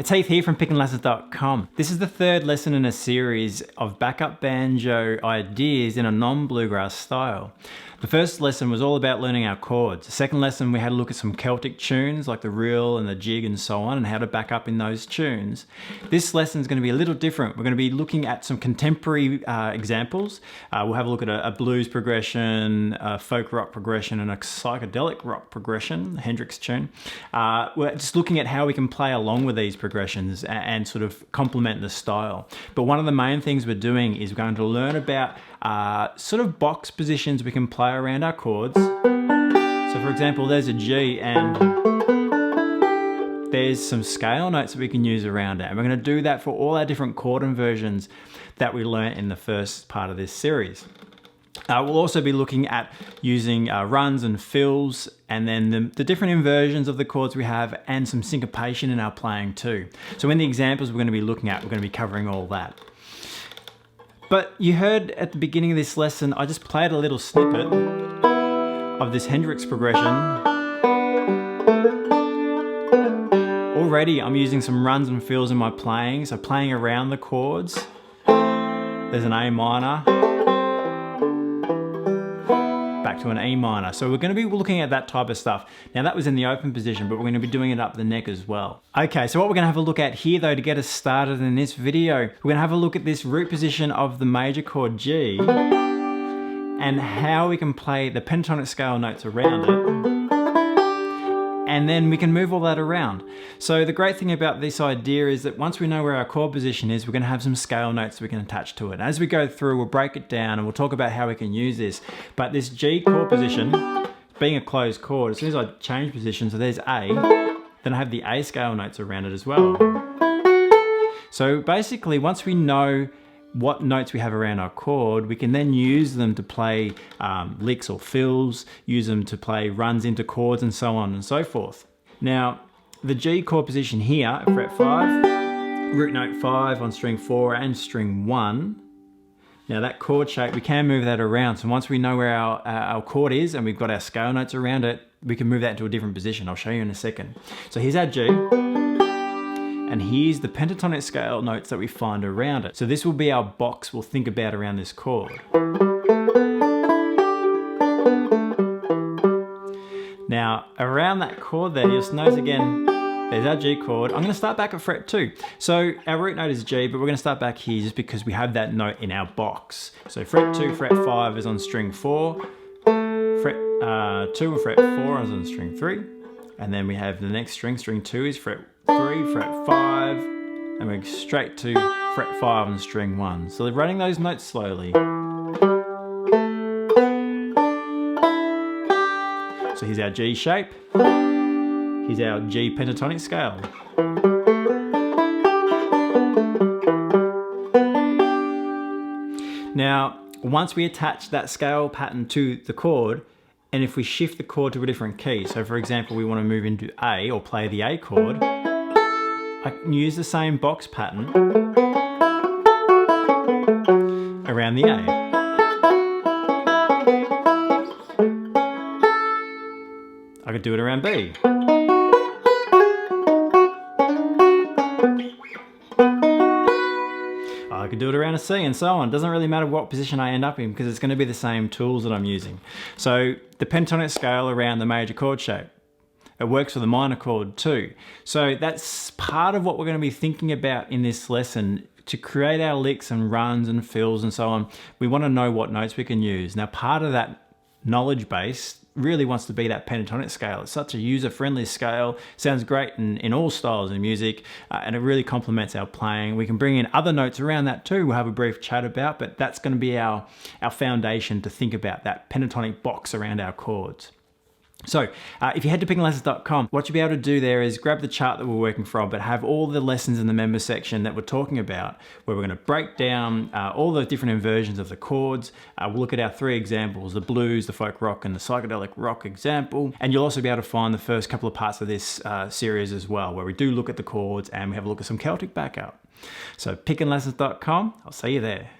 It's Heath here from PickinLessons.com. This is the third lesson in a series of backup banjo ideas in a non-bluegrass style. The first lesson was all about learning our chords. The second lesson we had a look at some Celtic tunes like the reel and the jig and so on, and how to back up in those tunes. This lesson is going to be a little different. We're going to be looking at some contemporary examples. We'll have a look at a blues progression, a folk rock progression, and a psychedelic rock progression, a Hendrix tune. We're just looking at how we can play along with these progressions and sort of complement the style. But one of the main things we're doing is we're going to learn about sort of box positions we can play around our chords. So for example, there's a G and there's some scale notes that we can use around it. And we're going to do that for all our different chord inversions that we learnt in the first part of this series. We'll also be looking at using runs and fills, and then the different inversions of the chords we have, and some syncopation in our playing too. So in the examples we're going to be looking at, we're going to be covering all that. But you heard at the beginning of this lesson, I just played a little snippet of this Hendrix progression. Already I'm using some runs and fills in my playing, so playing around the chords. There's an A minor, back to an E minor. So we're going to be looking at that type of stuff. Now that was in the open position, but we're going to be doing it up the neck as well. Okay, so what we're going to have a look at here though to get us started in this video, we're going to have a look at this root position of the major chord G and how we can play the pentatonic scale notes around it. And then we can move all that around. So the great thing about this idea is that once we know where our chord position is, we're going to have some scale notes we can attach to it. As we go through, we'll break it down and we'll talk about how we can use this. But this G chord position, being a closed chord, as soon as I change position, so there's A, then I have the A scale notes around it as well. So basically, once we know what notes we have around our chord, we can then use them to play licks or fills, use them to play runs into chords and so on and so forth. Now, the G chord position here at fret 5, root note 5 on string 4 and string 1. Now that chord shape, we can move that around. So once we know where our chord is and we've got our scale notes around it, we can move that into a different position. I'll show you in a second. So here's our G. And here's the pentatonic scale notes that we find around it. So this will be our box we'll think about around this chord. Now, around that chord there, you'll notice again, there's our G chord. I'm going to start back at fret 2. So our root note is G, but we're going to start back here just because we have that note in our box. So fret 2, fret 5 is on string 4. Fret 2 and fret 4 is on string 3. And then we have the next string, string 2 is fret 3, fret 5, and we're straight to fret 5 on string 1. So they're running those notes slowly. So here's our G shape. Here's our G pentatonic scale. Now, once we attach that scale pattern to the chord, and if we shift the chord to a different key, so for example, we want to move into A or play the A chord, I can use the same box pattern around the A. I could do it around B. I could do it around a C and so on. It doesn't really matter what position I end up in because it's going to be the same tools that I'm using. So the pentatonic scale around the major chord shape. It works for the minor chord too. So that's part of what we're going to be thinking about in this lesson. To create our licks and runs and fills and so on, we want to know what notes we can use. Now part of that knowledge base really wants to be that pentatonic scale. It's such a user-friendly scale, sounds great in all styles of music, and it really complements our playing. We can bring in other notes around that too, we'll have a brief chat about, but that's going to be our foundation to think about that pentatonic box around our chords. So if you head to PickinLessons.com, what you'll be able to do there is grab the chart that we're working from, but have all the lessons in the member section that we're talking about, where we're going to break down all the different inversions of the chords. We'll look at our 3 examples, the blues, the folk rock, and the psychedelic rock example. And you'll also be able to find the first couple of parts of this series as well, where we do look at the chords and we have a look at some Celtic backup. So PickinLessons.com, I'll see you there.